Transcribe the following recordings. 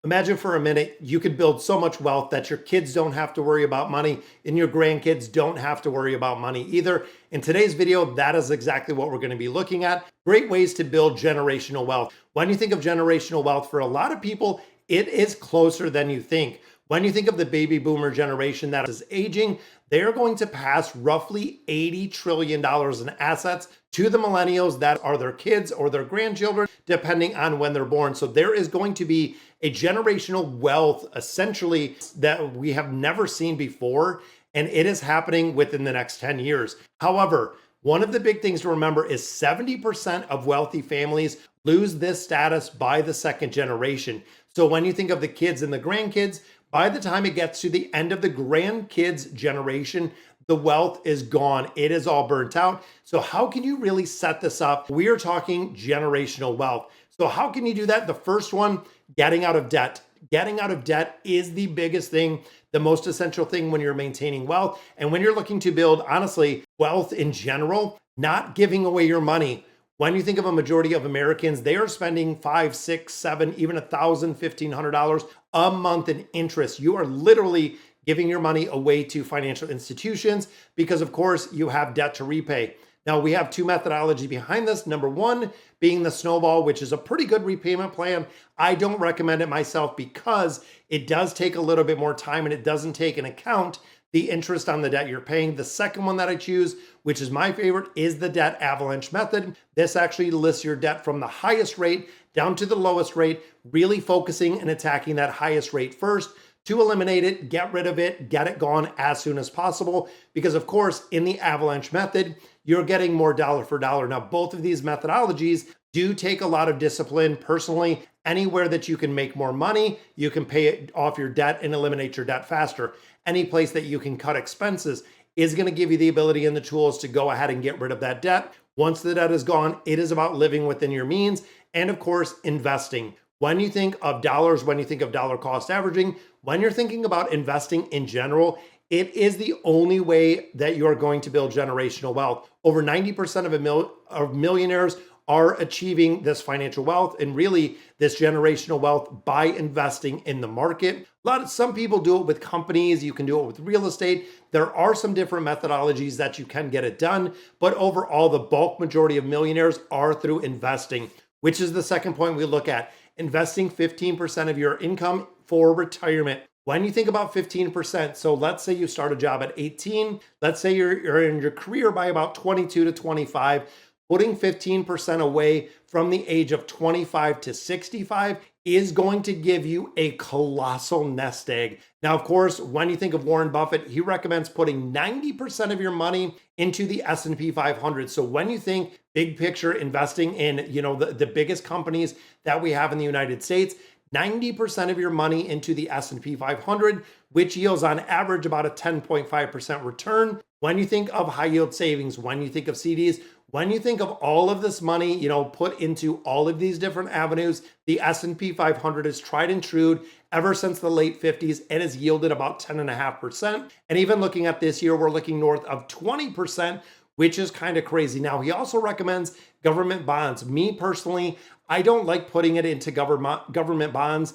Imagine for a minute you could build so much wealth that your kids don't have to worry about money and your grandkids don't have to worry about money either. In today's video, that is exactly what we're going to be looking at. Great ways to build generational wealth. When you think of generational wealth, for a lot of people, it is closer than you think. When you think of the baby boomer generation that is aging, they are going to pass roughly $80 trillion in assets to the millennials that are their kids or their grandchildren, depending on when they're born. So there is going to be a generational wealth essentially that we have never seen before, and it is happening within the next 10 years. However, one of the big things to remember is 70% of wealthy families lose this status by the second generation. So when you think of the kids and the grandkids, by the time it gets to the end of the grandkids generation, the wealth is gone. It is all burnt out. So how can you really set this up? We are talking generational wealth. So how can you do that? The first one, getting out of debt. Getting out of debt is the biggest thing, the most essential thing when you're maintaining wealth. And when you're looking to build, honestly, wealth in general, not giving away your money. When you think of a majority of Americans, they are spending $5, $6, $7, even $1,000, $1,500 a month in interest. You are literally giving your money away to financial institutions because, of course, you have debt to repay. Now, we have two methodologies behind this. Number one being the snowball, which is a pretty good repayment plan. I don't recommend it myself because it does take a little bit more time and it doesn't take into account the interest on the debt you're paying. The second one that I choose, which is my favorite, is the debt avalanche method. This actually lists your debt from the highest rate down to the lowest rate, really focusing and attacking that highest rate first to eliminate it, get rid of it, get it gone as soon as possible. Because of course, in the avalanche method, you're getting more dollar for dollar. Now, both of these methodologies do take a lot of discipline. Personally, anywhere that you can make more money, you can pay it off your debt and eliminate your debt faster. Any place that you can cut expenses is going to give you the ability and the tools to go ahead and get rid of that debt. Once the debt is gone, it is about living within your means and, of course, investing. When you think of dollars, when you think of dollar cost averaging, when you're thinking about investing in general, it is the only way that you are going to build generational wealth. Over 90% of millionaires are achieving this financial wealth and really this generational wealth by investing in the market. Some people do it with companies. You can do it with real estate. There are some different methodologies that you can get it done, but overall, the bulk majority of millionaires are through investing, which is the second point we look at. Investing 15% of your income for retirement. When you think about 15%, so let's say you start a job at 18, let's say you're in your career by about 22 to 25, putting 15% away from the age of 25 to 65 is going to give you a colossal nest egg. Now, of course, when you think of Warren Buffett, he recommends putting 90% of your money into the S&P 500. So when you think big picture investing in, the biggest companies that we have in the United States, 90% of your money into the S&P 500, which yields on average about a 10.5% return. When you think of high yield savings, when you think of CDs, when you think of all of this money, put into all of these different avenues, the S&P 500 is tried and true ever since the late 50s and has yielded about 10.5%. And even looking at this year, we're looking north of 20%, which is kind of crazy. Now, he also recommends government bonds. Me personally, I don't like putting it into government bonds.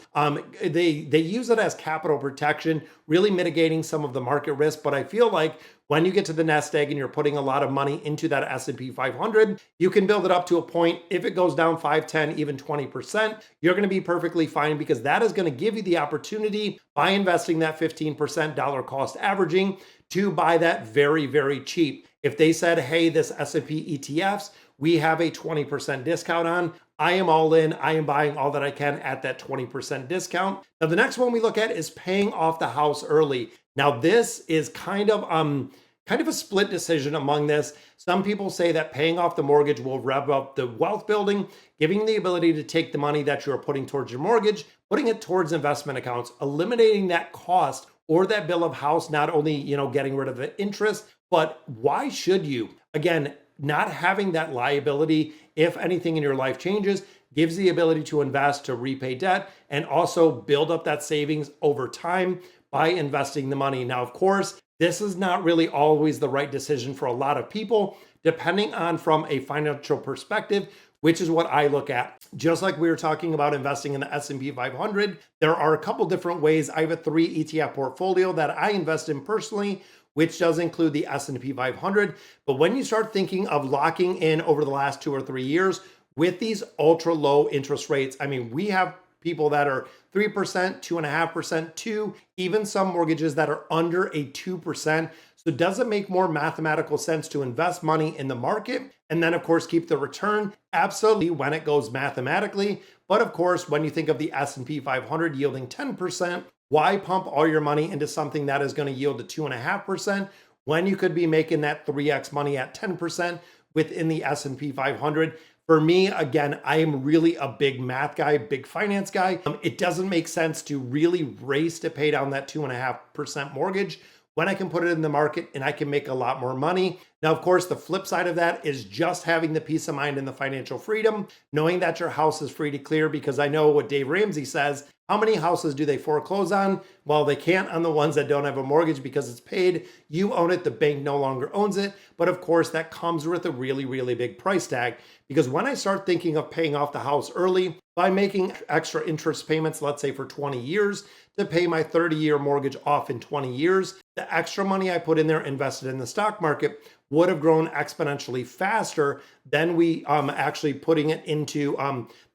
They use it as capital protection, really mitigating some of the market risk. But I feel like when you get to the nest egg and you're putting a lot of money into that S&P 500, you can build it up to a point. If it goes down 5, 10, even 20%, you're going to be perfectly fine because that is going to give you the opportunity by investing that 15% dollar cost averaging to buy that very, very cheap. If they said, hey, this S&P ETFs, we have a 20% discount on, I am all in. I am buying all that I can at that 20% discount. Now, the next one we look at is paying off the house early. Now, this is kind of a split decision among this. Some people say that paying off the mortgage will rev up the wealth building, giving you the ability to take the money that you're putting towards your mortgage, putting it towards investment accounts, eliminating that cost or that bill of house, not only, getting rid of the interest, but why should you? Again, not having that liability, if anything in your life changes, gives the ability to invest, to repay debt, and also build up that savings over time by investing the money. Now, of course, this is not really always the right decision for a lot of people, depending on from a financial perspective, which is what I look at. Just like we were talking about investing in the S&P 500, there are a couple different ways. I have a 3 ETF portfolio that I invest in personally, which does include the S&P 500. But when you start thinking of locking in over the last 2 or 3 years with these ultra low interest rates, I mean, we have people that are 3%, 2.5%, 2, even some mortgages that are under a 2%. So does it make more mathematical sense to invest money in the market and then of course keep the return? Absolutely, when it goes mathematically. But of course, when you think of the S&P 500 yielding 10%, why pump all your money into something that is going to yield to 2.5% when you could be making that 3x money at 10% within the S&P 500? For me, again, I am really a big math guy, big finance guy. It doesn't make sense to really race to pay down that 2.5% mortgage when I can put it in the market and I can make a lot more money. Now, of course, the flip side of that is just having the peace of mind and the financial freedom, knowing that your house is free to clear, because I know what Dave Ramsey says. How many houses do they foreclose on? Well, they can't on the ones that don't have a mortgage because it's paid. You own it, the bank no longer owns it. But of course, that comes with a really, really big price tag. Because when I start thinking of paying off the house early by making extra interest payments, let's say for 20 years, to pay my 30-year mortgage off in 20 years, the extra money I put in there invested in the stock market would have grown exponentially faster than we actually putting it into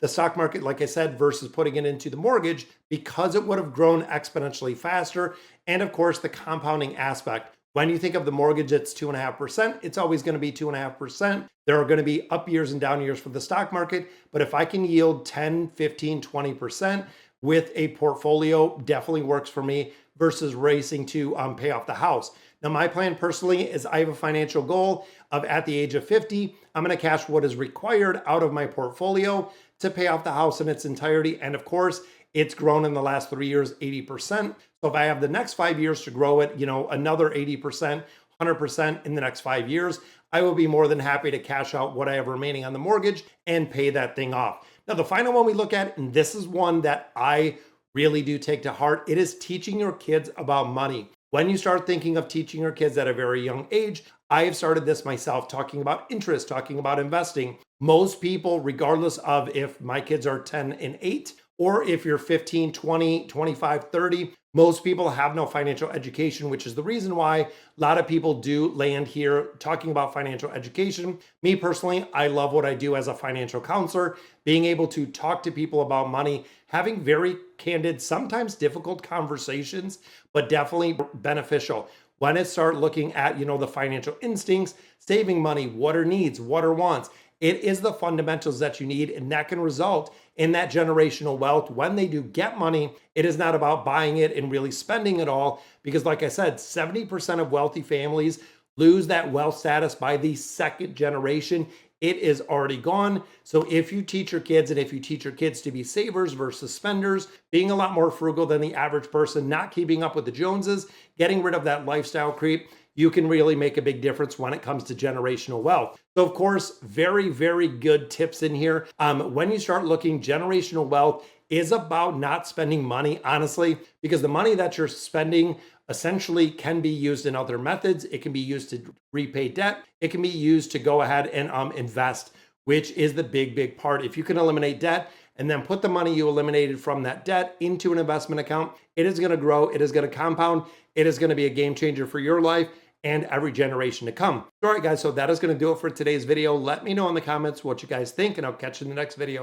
the stock market, like I said, versus putting it into the mortgage, because it would have grown exponentially faster. And of course, the compounding aspect. When you think of the mortgage, it's 2.5%. It's always going to be 2.5%. There are going to be up years and down years for the stock market. But if I can yield 10, 15, 20% with a portfolio, definitely works for me versus racing to pay off the house. Now, my plan personally is I have a financial goal of at the age of 50, I'm going to cash what is required out of my portfolio to pay off the house in its entirety. And of course, it's grown in the last 3 years, 80%. So if I have the next 5 years to grow it, another 80%, 100% in the next 5 years, I will be more than happy to cash out what I have remaining on the mortgage and pay that thing off. Now, the final one we look at, and this is one that I really do take to heart, it is teaching your kids about money. When you start thinking of teaching your kids at a very young age, I have started this myself, talking about interest, talking about investing. Most people, regardless of if my kids are 10 and 8, or if you're 15, 20, 25, 30, most people have no financial education, which is the reason why a lot of people do land here talking about financial education. Me personally, I love what I do as a financial counselor, being able to talk to people about money, having very candid, sometimes difficult conversations, but definitely beneficial. When I start looking at, the financial instincts, saving money, what are needs, what are wants, it is the fundamentals that you need, and that can result in that generational wealth. When they do get money, it is not about buying it and really spending it all, because like I said, 70% of wealthy families lose that wealth status by the second generation. It is already gone. So if you teach your kids, and if you teach your kids to be savers versus spenders, being a lot more frugal than the average person, not keeping up with the Joneses, getting rid of that lifestyle creep, you can really make a big difference when it comes to generational wealth. So of course, very, very good tips in here. When you start looking, generational wealth is about not spending money, honestly, because the money that you're spending essentially can be used in other methods. It can be used to repay debt. It can be used to go ahead and invest, which is the big, big part. If you can eliminate debt and then put the money you eliminated from that debt into an investment account, it is going to grow. It is going to compound. It is going to be a game changer for your life and every generation to come. All right, guys, so that is going to do it for today's video. Let me know in the comments what you guys think, and I'll catch you in the next video.